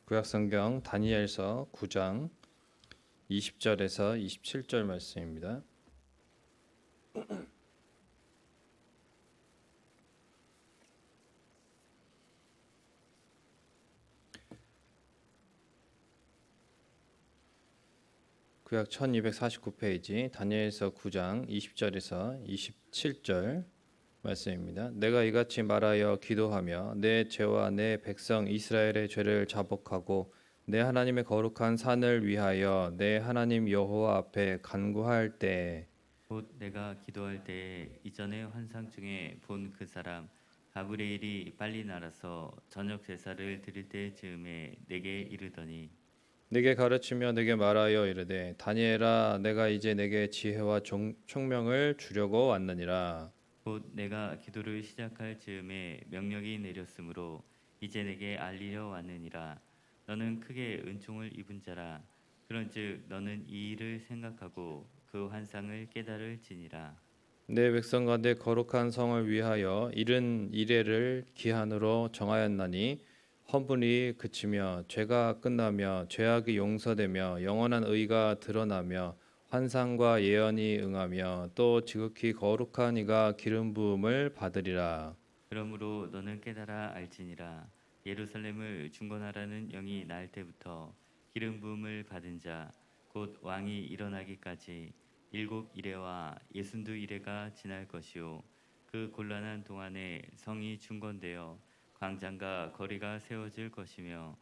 구약성경 다니엘서 9장 20절에서 27절 말씀입니다. 구약 1249페이지 다니엘서 9장 20절에서 27절 말씀입니다. 내가 이같이 말하여 기도하며 내 죄와 내 백성 이스라엘의 죄를 자복하고 내 하나님의 거룩한 산을 위하여 내 하나님 여호와 앞에 간구할 때 곧 내가 기도할 때에 이전의 환상 중에 본 그 사람 가브리엘이 빨리 날아서 저녁 제사를 드릴 때 즈음에 내게 이르더니 내게 가르치며 내게 말하여 이르되 다니엘아 내가 이제 내게 지혜와 총명을 주려고 왔느니라. 곧 내가 기도를 시작할 즈음에 명령이 내렸으므로 이제 내게 알리려 왔느니라. 너는 크게 은총을 입은 자라. 그런즉 너는 이 일을 생각하고 그 환상을 깨달을지니라. 내 백성과 내 거룩한 성을 위하여 이른 이래를 기한으로 정하였나니 허물이 그치며 죄가 끝나며 죄악이 용서되며 영원한 의가 드러나며 환상과 예언이 응하며 또 지극히 거룩한 이가 기름 부음을 받으리라. 그러므로 너는 깨달아 알지니라. 예루살렘을 중건하라는 영이 날 때부터 기름 부음을 받은 자 곧 왕이 일어나기까지 7이레와 62이레가 지날 것이요 그 곤란한 동안에 성이 중건되어 광장과 거리가 세워질 것이며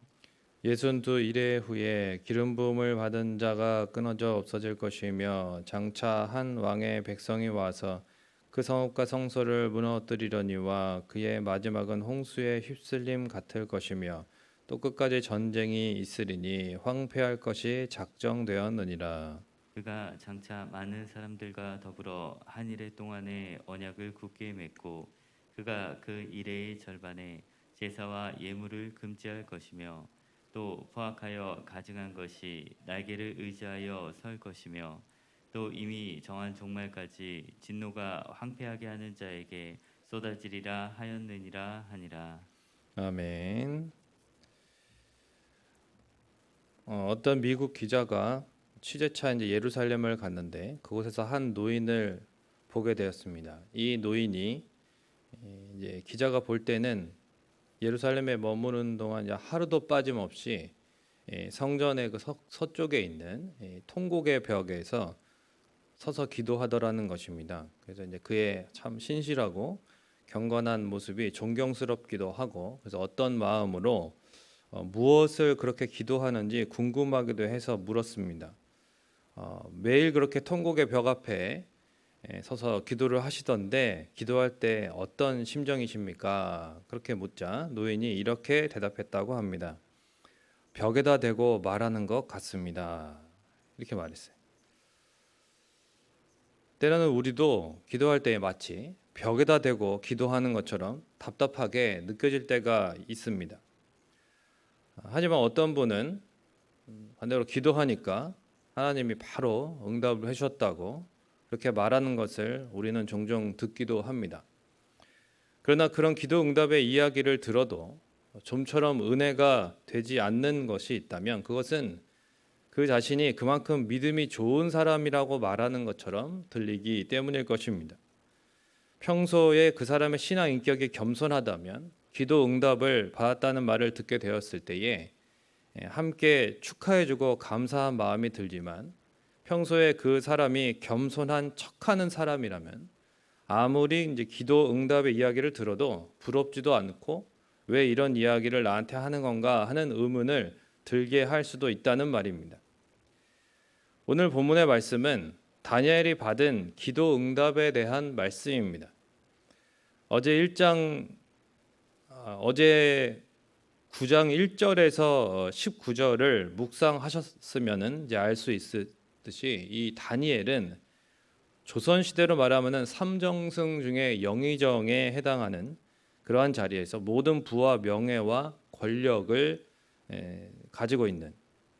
62 이래 후에 기름 부음을 받은 자가 끊어져 없어질 것이며 장차 한 왕의 백성이 와서 그 성읍과 성소를 무너뜨리려니와 그의 마지막은 홍수에 휩쓸림 같을 것이며 또 끝까지 전쟁이 있으리니 황폐할 것이 작정되었느니라. 그가 장차 많은 사람들과 더불어 한 이레 동안에 언약을 굳게 맺고 그가 그 이레의 절반에 제사와 예물을 금지할 것이며 또 포악하여 가증한 것이 날개를 의지하여 설 것이며 또 이미 정한 종말까지 진노가 황폐하게 하는 자에게 쏟아지리라 하였느니라 하니라. 아멘. 어떤 미국 기자가 취재차 이제 예루살렘을 갔는데 그곳에서 한 노인을 보게 되었습니다. 이 노인이 이제 기자가 볼 때는 예루살렘에 머무는 동안 하루도 빠짐없이 성전의 그 서쪽에 있는 통곡의 벽에서 서서 기도하더라는 것입니다. 그래서 이제 그의 참 신실하고 경건한 모습이 존경스럽기도 하고 그래서 어떤 마음으로 무엇을 그렇게 기도하는지 궁금하기도 해서 물었습니다. 매일 그렇게 통곡의 벽 앞에 서서 기도를 하시던데 기도할 때 어떤 심정이십니까? 그렇게 묻자 노인이 이렇게 대답했다고 합니다. 벽에다 대고 말하는 것 같습니다. 이렇게 말했어요. 때로는 우리도 기도할 때 마치 벽에다 대고 기도하는 것처럼 답답하게 느껴질 때가 있습니다. 하지만 어떤 분은 반대로 기도하니까 하나님이 바로 응답을 해주셨다고 그렇게 말하는 것을 우리는 종종 듣기도 합니다. 그러나 그런 기도 응답의 이야기를 들어도 좀처럼 은혜가 되지 않는 것이 있다면 그것은 그 자신이 그만큼 믿음이 좋은 사람이라고 말하는 것처럼 들리기 때문일 것입니다. 평소에 그 사람의 신앙 인격이 겸손하다면 기도 응답을 받았다는 말을 듣게 되었을 때에 함께 축하해주고 감사한 마음이 들지만 평소에 그 사람이 겸손한 척하는 사람이라면 아무리 이제 기도 응답의 이야기를 들어도 부럽지도 않고 왜 이런 이야기를 나한테 하는 건가 하는 의문을 들게 할 수도 있다는 말입니다. 오늘 본문의 말씀은 다니엘이 받은 기도 응답에 대한 말씀입니다. 어제 9장 1절에서 19절을 묵상하셨으면 이제 알 수 있듯이 이 다니엘은 조선 시대로 말하면은 삼정승 중에 영의정에 해당하는 그러한 자리에서 모든 부와 명예와 권력을 가지고 있는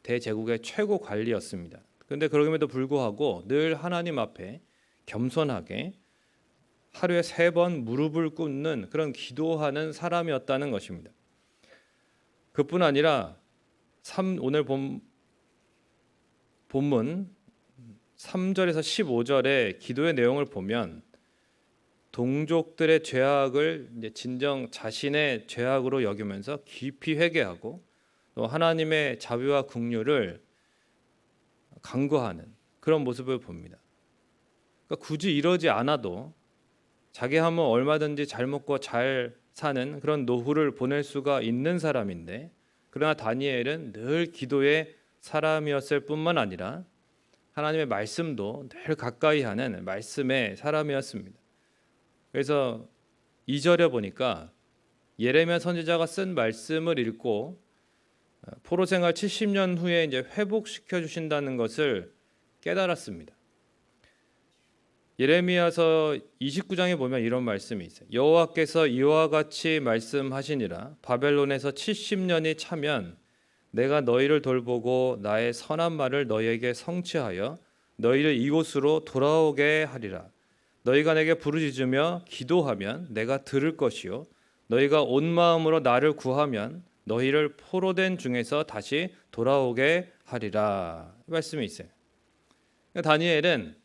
대제국의 최고 관리였습니다. 그런데 그럼에도 불구하고 늘 하나님 앞에 겸손하게 하루에 3번 무릎을 꿇는 그런 기도하는 사람이었다는 것입니다. 그뿐 아니라 오늘 본문 3절에서 15절의 기도의 내용을 보면 동족들의 죄악을 이제 진정 자신의 죄악으로 여기면서 깊이 회개하고 또 하나님의 자비와 긍휼을 간구하는 그런 모습을 봅니다. 그러니까 굳이 이러지 않아도 자기 하면 얼마든지 잘 먹고 잘 사는 그런 노후를 보낼 수가 있는 사람인데, 그러나 다니엘은 늘 기도의 사람이었을 뿐만 아니라 하나님의 말씀도 늘 가까이 하는 말씀의 사람이었습니다. 그래서 2절에 보니까 예레미야 선지자가 쓴 말씀을 읽고 포로 생활 70년 후에 이제 회복시켜 주신다는 것을 깨달았습니다. 예레미야서 29장에 보면 이런 말씀이 있어요. 여호와께서 이와 같이 말씀하시니라. 바벨론에서 70년이 차면 내가 너희를 돌보고 나의 선한 말을 너희에게 성취하여 너희를 이곳으로 돌아오게 하리라. 너희가 내게 부르짖으며 기도하면 내가 들을 것이요 너희가 온 마음으로 나를 구하면 너희를 포로된 중에서 다시 돌아오게 하리라. 말씀이 있어요. 다니엘은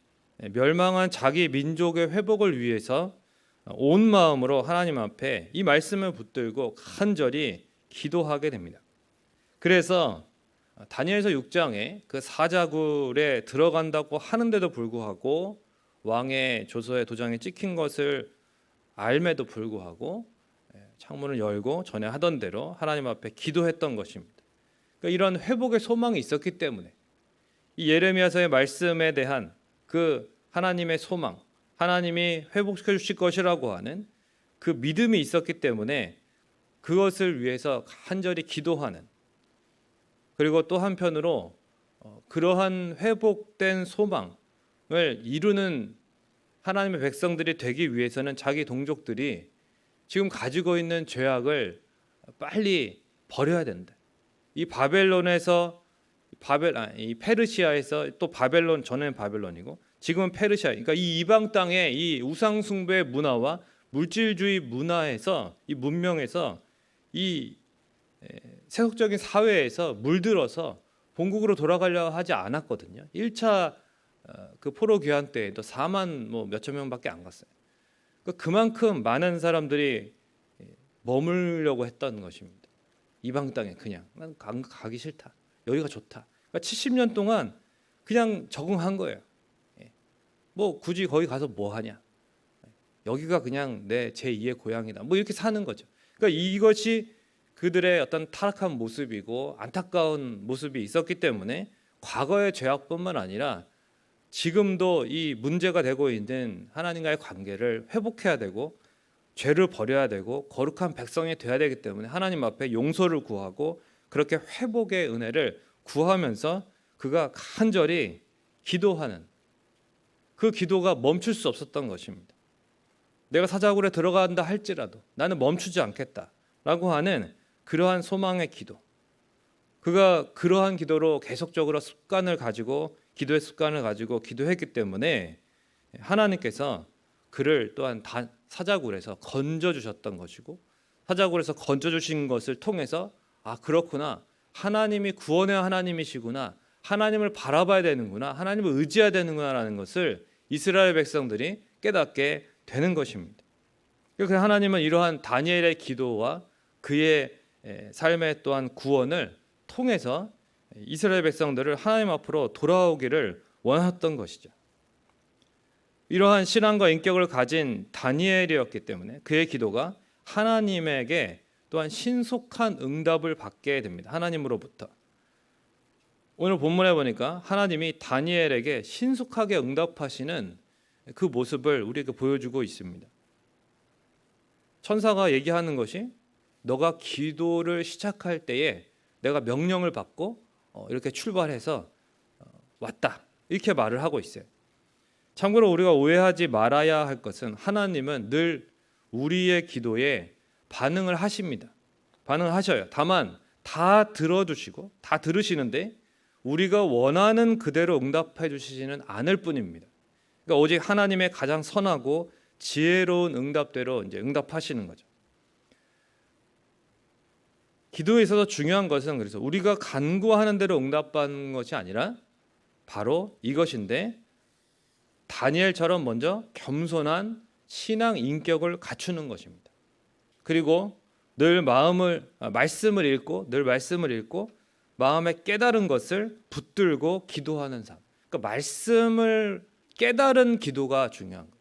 멸망한 자기 민족의 회복을 위해서 온 마음으로 하나님 앞에 이 말씀을 붙들고 간절히 기도하게 됩니다. 그래서 다니엘서 6장에 그 사자굴에 들어간다고 하는데도 불구하고 왕의 조서에 도장에 찍힌 것을 알매도 불구하고 창문을 열고 전에 하던 대로 하나님 앞에 기도했던 것입니다. 그러니까 이런 회복의 소망이 있었기 때문에 이 예레미야서의 말씀에 대한 그 하나님의 소망, 하나님이 회복시켜 주실 것이라고 하는 그 믿음이 있었기 때문에 그것을 위해서 간절히 기도하는, 그리고 또 한편으로 그러한 회복된 소망을 이루는 하나님의 백성들이 되기 위해서는 자기 동족들이 지금 가지고 있는 죄악을 빨리 버려야 된다. 이 바벨론에서 이 페르시아에서 또 바벨론, 전에는 바벨론이고 지금은 페르시아, 그러니까 이 이방 땅의 이 우상 숭배의 문화와 물질주의 문화에서, 이 문명에서, 이 세속적인 사회에서 물들어서 본국으로 돌아가려 하지 않았거든요. 1차 그 포로 귀환 때에도 4만 몇천 명밖에 안 갔어요. 그만큼 많은 사람들이 머물려고 했던 것입니다. 이방 땅에 그냥 난 가기 싫다. 여기가 좋다. 그러니까 70년 동안 그냥 적응한 거예요. 뭐 굳이 거기 가서 뭐 하냐? 여기가 그냥 내 제2의 고향이다. 뭐 이렇게 사는 거죠. 그러니까 이것이 그들의 어떤 타락한 모습이고 안타까운 모습이 있었기 때문에 과거의 죄악뿐만 아니라 지금도 이 문제가 되고 있는 하나님과의 관계를 회복해야 되고 죄를 버려야 되고 거룩한 백성이 되어야 되기 때문에 하나님 앞에 용서를 구하고 그렇게 회복의 은혜를 구하면서 그가 간절히 기도하는 그 기도가 멈출 수 없었던 것입니다. 내가 사자굴에 들어간다 할지라도 나는 멈추지 않겠다라고 하는 그러한 소망의 기도. 그가 그러한 기도로 계속적으로 기도의 습관을 가지고 기도했기 때문에 하나님께서 그를 또한 사자굴에서 건져 주셨던 것이고, 사자굴에서 건져 주신 것을 통해서 그렇구나, 하나님이 구원의 하나님이시구나, 하나님을 바라봐야 되는구나, 하나님을 의지해야 되는구나라는 것을 이스라엘 백성들이 깨닫게 되는 것입니다. 그래서 하나님은 이러한 다니엘의 기도와 그의 삶의 또한 구원을 통해서 이스라엘 백성들을 하나님 앞으로 돌아오기를 원했던 것이죠. 이러한 신앙과 인격을 가진 다니엘이었기 때문에 그의 기도가 하나님에게 또한 신속한 응답을 받게 됩니다. 하나님으로부터. 오늘 본문에 보니까 하나님이 다니엘에게 신속하게 응답하시는 그 모습을 우리에게 보여주고 있습니다. 천사가 얘기하는 것이 너가 기도를 시작할 때에 내가 명령을 받고 이렇게 출발해서 왔다, 이렇게 말을 하고 있어요. 참고로 우리가 오해하지 말아야 할 것은 하나님은 늘 우리의 기도에 반응을 하십니다. 반응하셔요. 다만 다 들어주시고 다 들으시는데 우리가 원하는 그대로 응답해 주시지는 않을 뿐입니다. 그러니까 오직 하나님의 가장 선하고 지혜로운 응답대로 이제 응답하시는 거죠. 기도에 있어서 중요한 것은 그래서 우리가 간구하는 대로 응답받는 것이 아니라 바로 이것인데 다니엘처럼 먼저 겸손한 신앙 인격을 갖추는 것입니다. 그리고 늘 말씀을 읽고 마음에 깨달은 것을 붙들고 기도하는 삶. 그러니까 말씀을 깨달은 기도가 중요한 거예요.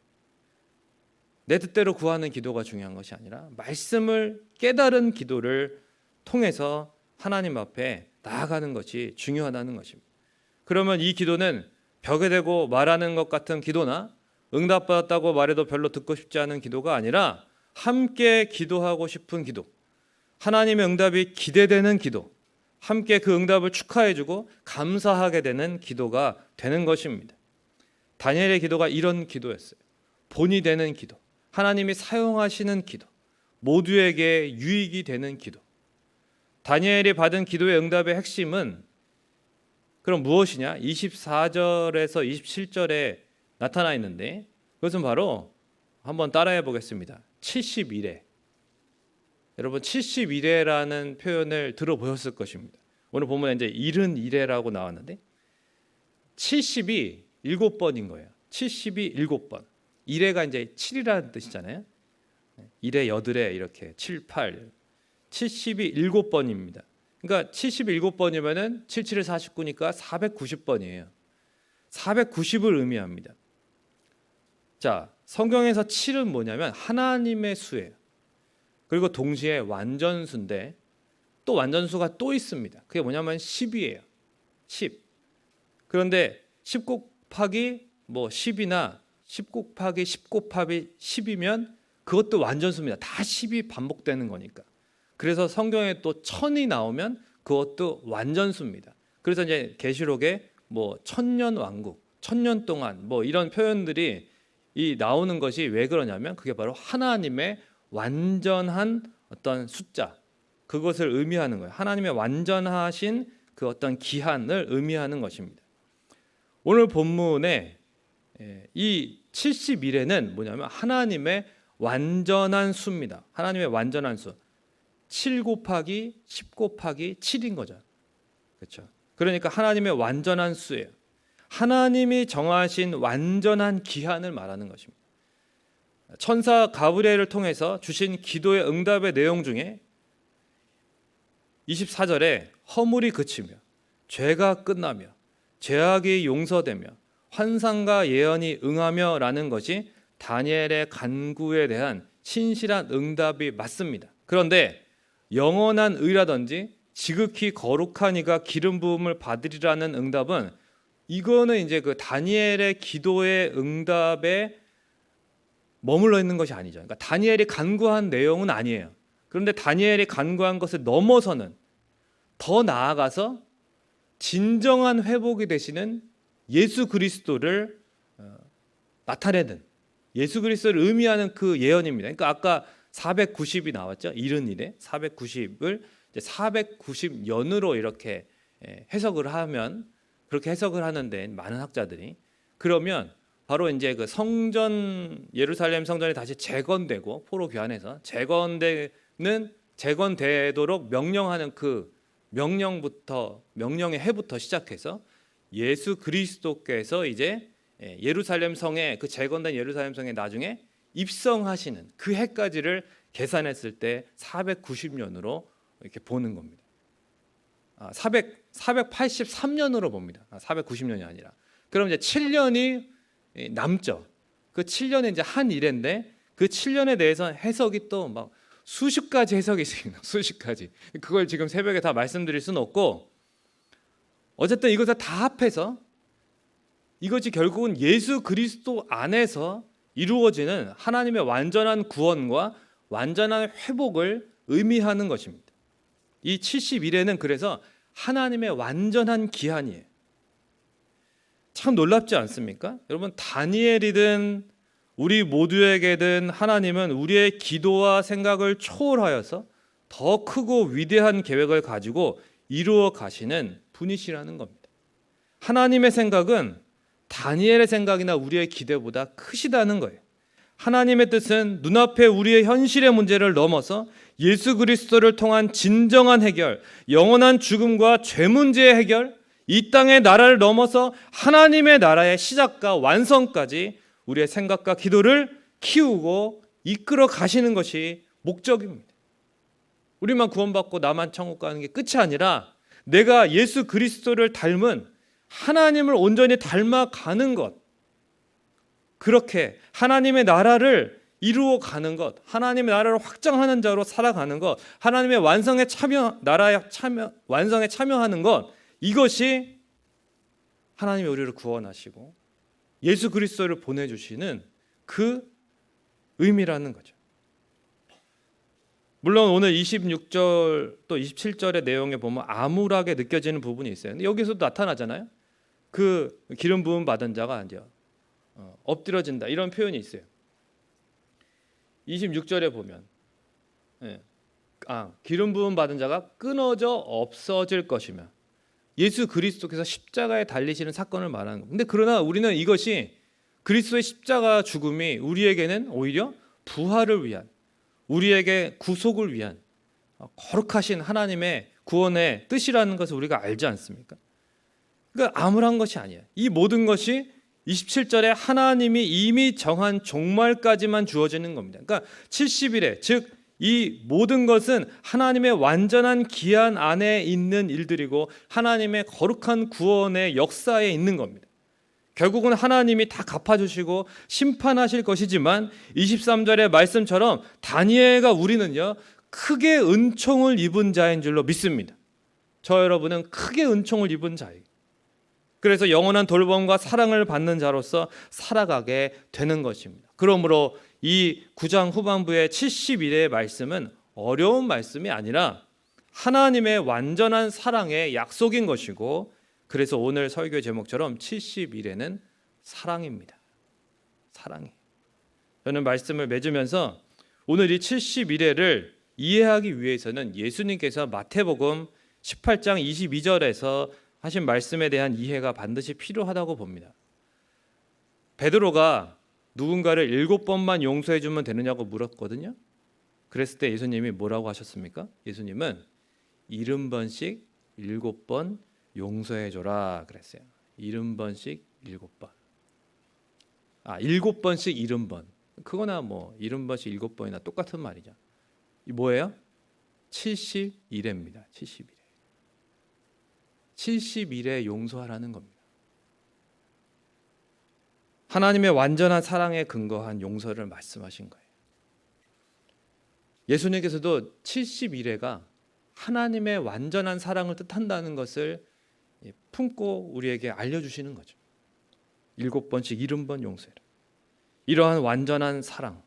내 뜻대로 구하는 기도가 중요한 것이 아니라 말씀을 깨달은 기도를 통해서 하나님 앞에 나아가는 것이 중요하다는 것입니다. 그러면 이 기도는 벽에 대고 말하는 것 같은 기도나 응답받았다고 말해도 별로 듣고 싶지 않은 기도가 아니라 함께 기도하고 싶은 기도, 하나님의 응답이 기대되는 기도, 함께 그 응답을 축하해주고 감사하게 되는 기도가 되는 것입니다. 다니엘의 기도가 이런 기도였어요. 본이 되는 기도, 하나님이 사용하시는 기도, 모두에게 유익이 되는 기도. 다니엘이 받은 기도의 응답의 핵심은 그럼 무엇이냐? 24절에서 27절에 나타나 있는데 그것은 바로 한번 따라해 보겠습니다. 71회. 여러분 71회라는 표현을 들어보셨을 것입니다. 오늘 보면 이제 71회라고 나왔는데 70이 7번인 거예요. 70이 7번. 1회가 이제 7이라는 뜻이잖아요. 1회, 8회 이렇게 7, 8. 70이 7번입니다. 그러니까 77번이면은 77을 49니까 490번이에요. 490을 의미합니다. 자, 성경에서 7은 뭐냐면 하나님의 수예요. 그리고 동시에 완전수인데 또 완전수가 또 있습니다. 그게 뭐냐면 10이에요. 10. 그런데 10 곱하기 10이나 10 곱하기 10 곱하기 10이면 그것도 완전수입니다. 다 10이 반복되는 거니까. 그래서 성경에 또 1000이 나오면 그것도 완전수입니다. 그래서 이제 계시록에 1000년 왕국, 1000년 동안 이런 표현들이 나오는 것이 왜 그러냐면 그게 바로 하나님의 완전한 어떤 숫자, 그것을 의미하는 거예요. 하나님의 완전하신 그 어떤 기한을 의미하는 것입니다. 오늘 본문에 이 71회는 뭐냐면 하나님의 완전한 수입니다. 하나님의 완전한 수. 7 곱하기 10 곱하기 7인 거죠. 그렇죠? 그러니까 하나님의 완전한 수예요. 하나님이 정하신 완전한 기한을 말하는 것입니다. 천사 가브리엘을 통해서 주신 기도의 응답의 내용 중에 24절에 허물이 그치며 죄가 끝나며 죄악이 용서되며 환상과 예언이 응하며 라는 것이 다니엘의 간구에 대한 신실한 응답이 맞습니다. 그런데 영원한 의라든지 지극히 거룩한 이가 기름 부음을 받으리라는 응답은 이거는 이제 그 다니엘의 기도의 응답에 머물러 있는 것이 아니죠. 그러니까 다니엘이 간구한 내용은 아니에요. 그런데 다니엘이 간구한 것을 넘어서는 더 나아가서 진정한 회복이 되시는 예수 그리스도를 나타내는 예수 그리스도를 의미하는 그 예언입니다. 그러니까 아까 490이 나왔죠. 71에 490을 490년으로 이렇게 해석을 하면 그렇게 해석을 하는데 많은 학자들이 그러면 바로 이제 그 성전 예루살렘 성전이 다시 재건되고 포로 귀환해서 재건되도록 명령하는 그 명령의 해부터 시작해서 예수 그리스도께서 이제 예루살렘 성에 그 재건된 예루살렘 성에 나중에 입성하시는 그 해까지를 계산했을 때 490년으로 이렇게 보는 겁니다. 483년으로 봅니다. 490년이 아니라. 그럼 이제 7년이 남죠. 그 7년이 이제 한 일인데 그 7년에 대해서 해석이 또 막 수십 가지 해석이 있습니다. 수십 가지. 그걸 지금 새벽에 다 말씀드릴 수는 없고 어쨌든 이것을 다 합해서 이것이 결국은 예수 그리스도 안에서 이루어지는 하나님의 완전한 구원과 완전한 회복을 의미하는 것입니다. 이 71회는 그래서 하나님의 완전한 기한이에요. 참 놀랍지 않습니까? 여러분 다니엘이든 우리 모두에게든 하나님은 우리의 기도와 생각을 초월하여서 더 크고 위대한 계획을 가지고 이루어 가시는 분이시라는 겁니다. 하나님의 생각은 다니엘의 생각이나 우리의 기대보다 크시다는 거예요. 하나님의 뜻은 눈앞에 우리의 현실의 문제를 넘어서 예수 그리스도를 통한 진정한 해결, 영원한 죽음과 죄 문제의 해결, 이 땅의 나라를 넘어서 하나님의 나라의 시작과 완성까지 우리의 생각과 기도를 키우고 이끌어 가시는 것이 목적입니다. 우리만 구원받고 나만 천국 가는 게 끝이 아니라 내가 예수 그리스도를 닮은 하나님을 온전히 닮아가는 것, 그렇게 하나님의 나라를 이루어 가는 것, 하나님의 나라를 확장하는 자로 살아가는 것, 하나님의 완성에 완성에 참여하는 것, 이것이 하나님이 우리를 구원하시고 예수 그리스도를 보내주시는 그 의미라는 거죠. 물론 오늘 26절 또 27절의 내용에 보면 암울하게 느껴지는 부분이 있어요. 근데 여기서도 나타나잖아요. 그 기름 부음 받은 자가 이제 엎드려진다, 이런 표현이 있어요. 26절에 보면 기름 부음 받은 자가 끊어져 없어질 것이며, 예수 그리스도께서 십자가에 달리시는 사건을 말하는 겁니다. 근데 그러나 우리는 이것이 그리스도의 십자가 죽음이 우리에게는 오히려 부활을 위한, 우리에게 구속을 위한 거룩하신 하나님의 구원의 뜻이라는 것을 우리가 알지 않습니까? 그러니까 암울한 것이 아니에요. 이 모든 것이 27절에 하나님이 이미 정한 종말까지만 주어지는 겁니다. 그러니까 70일에, 즉 이 모든 것은 하나님의 완전한 기한 안에 있는 일들이고 하나님의 거룩한 구원의 역사에 있는 겁니다. 결국은 하나님이 다 갚아주시고 심판하실 것이지만 23절의 말씀처럼 다니엘과 우리는요, 크게 은총을 입은 자인 줄로 믿습니다. 저 여러분은 크게 은총을 입은 자예요. 그래서 영원한 돌봄과 사랑을 받는 자로서 살아가게 되는 것입니다. 그러므로 이 9장 후반부의 70일의 말씀은 어려운 말씀이 아니라 하나님의 완전한 사랑의 약속인 것이고, 그래서 오늘 설교 제목처럼 70일에는 사랑입니다. 사랑이. 저는 말씀을 맺으면서 오늘 이 70일에를 이해하기 위해서는 예수님께서 마태복음 18장 22절에서 하신 말씀에 대한 이해가 반드시 필요하다고 봅니다. 베드로가 누군가를 7번만 용서해 주면 되느냐고 물었거든요. 그랬을 때 예수님이 뭐라고 하셨습니까? 예수님은 70번씩 7번 용서해 줘라 그랬어요. 70번씩 7번. 7번씩 70번. 그거나 뭐 70번씩 7번이나 똑같은 말이죠. 이 뭐예요? 70일입니다. 70일. 70일에 용서하라는 겁니다. 하나님의 완전한 사랑에 근거한 용서를 말씀하신 거예요. 예수님께서도 70일에가 하나님의 완전한 사랑을 뜻한다는 것을 품고 우리에게 알려주시는 거죠. 7번씩 70번 용서해라. 이러한 완전한 사랑,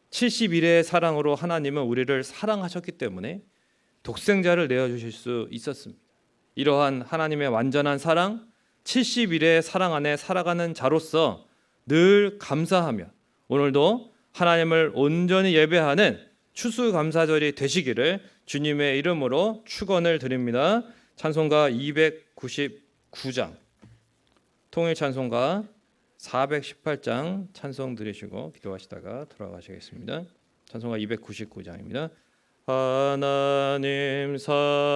70일의 사랑으로 하나님은 우리를 사랑하셨기 때문에 독생자를 내어주실 수 있었습니다. 이러한 하나님의 완전한 사랑, 70일의 사랑 안에 살아가는 자로서 늘 감사하며 오늘도 하나님을 온전히 예배하는 추수감사절이 되시기를 주님의 이름으로 축원을 드립니다. 찬송가 299장, 통일 찬송가 418장 찬송 들으시고 기도하시다가 돌아가시겠습니다. 찬송가 299장입니다. 하나님 사랑은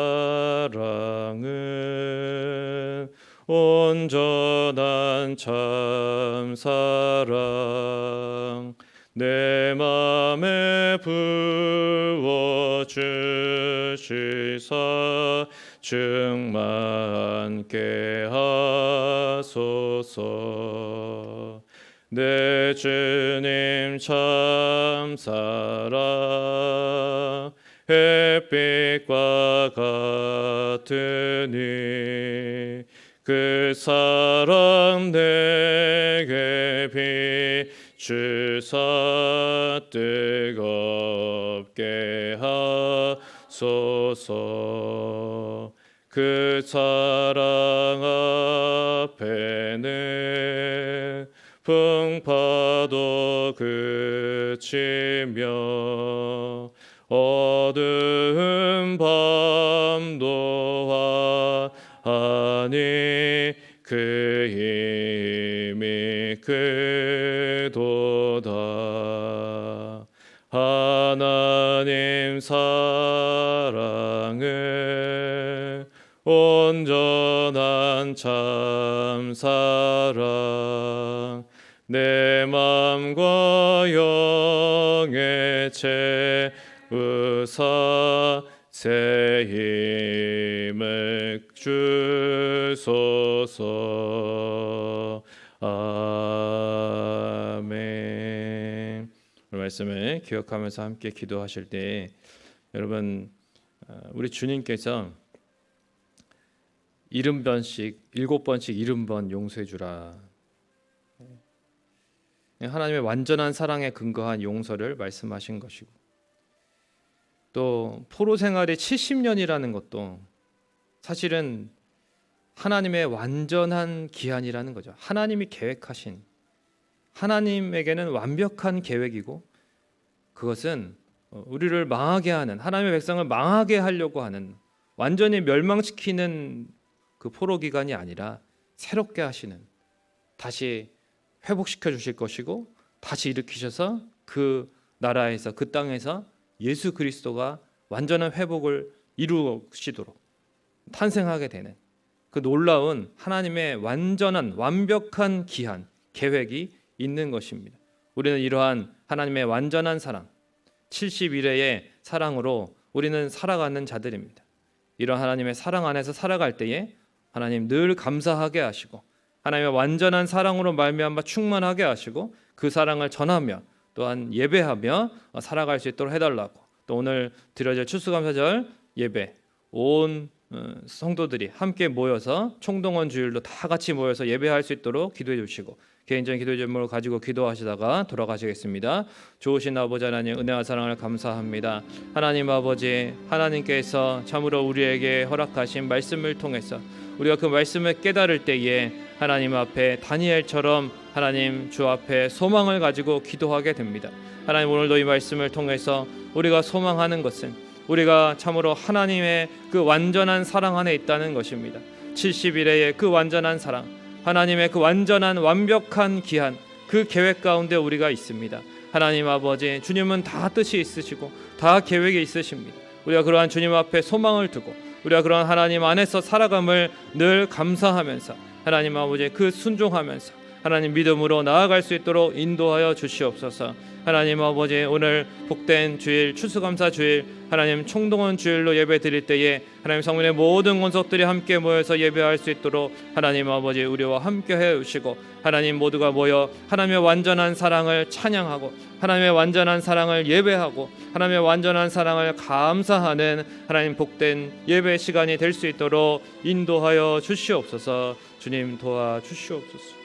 온전한 참 사랑, 내 맘에 부어 주시사 충만케 하소서. 내 주님 참 사랑 햇빛과 같으니 그 사랑 내게 비추사 뜨겁게 하소서. 그 사랑 앞에는 풍파도 그치며 어두운 밤도 하니 그 힘이 크도다. 하나님 사랑을 온전한 참 사랑 내 맘과 영에 채우사 새 힘을 주소서. 아멘. 오늘 말씀을 기억하면서 함께 기도하실 때 여러분, 우리 주님께서 70번씩 7번씩 70번 용서해 주라. 하나님의 완전한 사랑에 근거한 용서를 말씀하신 것이고, 또 포로 생활이 70년이라는 것도 사실은 하나님의 완전한 기한이라는 거죠. 하나님이 계획하신, 하나님에게는 완벽한 계획이고, 그것은 우리를 망하게 하는, 하나님의 백성을 망하게 하려고 하는, 완전히 멸망시키는 그 포로 기간이 아니라 새롭게 하시는, 다시 회복시켜 주실 것이고 다시 일으키셔서 그 나라에서, 그 땅에서 예수 그리스도가 완전한 회복을 이루시도록 탄생하게 되는 그 놀라운 하나님의 완전한 완벽한 기한, 계획이 있는 것입니다. 우리는 이러한 하나님의 완전한 사랑, 70일의 사랑으로 우리는 살아가는 자들입니다. 이런 하나님의 사랑 안에서 살아갈 때에 하나님 늘 감사하게 하시고, 하나님의 완전한 사랑으로 말미암아 충만하게 하시고, 그 사랑을 전하며 또한 예배하며 살아갈 수 있도록 해달라고, 또 오늘 드려질 추수감사절 예배 온 성도들이 함께 모여서 총동원 주일로 다 같이 모여서 예배할 수 있도록 기도해 주시고, 개인적인 기도 제목을 가지고 기도하시다가 돌아가시겠습니다. 좋으신 아버지 하나님, 은혜와 사랑을 감사합니다. 하나님 아버지, 하나님께서 참으로 우리에게 허락하신 말씀을 통해서 우리가 그 말씀을 깨달을 때에 하나님 앞에 다니엘처럼 하나님 주 앞에 소망을 가지고 기도하게 됩니다. 하나님, 오늘도 이 말씀을 통해서 우리가 소망하는 것은 우리가 참으로 하나님의 그 완전한 사랑 안에 있다는 것입니다. 70일의 그 완전한 사랑, 하나님의 그 완전한 완벽한 기한, 그 계획 가운데 우리가 있습니다. 하나님 아버지, 주님은 다 뜻이 있으시고 다 계획이 있으십니다. 우리가 그러한 주님 앞에 소망을 두고 우리가 그러한 하나님 안에서 살아감을 늘 감사하면서 하나님 아버지 그 순종하면서 하나님 믿음으로 나아갈 수 있도록 인도하여 주시옵소서. 하나님 아버지, 오늘 복된 주일, 추수감사 주일, 하나님 총동원 주일로 예배 드릴 때에 하나님 성민의 모든 권속들이 함께 모여서 예배할 수 있도록 하나님 아버지 우리와 함께 해 주시고, 하나님 모두가 모여 하나님의 완전한 사랑을 찬양하고 하나님의 완전한 사랑을 예배하고 하나님의 완전한 사랑을 감사하는 하나님 복된 예배 시간이 될 수 있도록 인도하여 주시옵소서. 주님 도와 주시옵소서.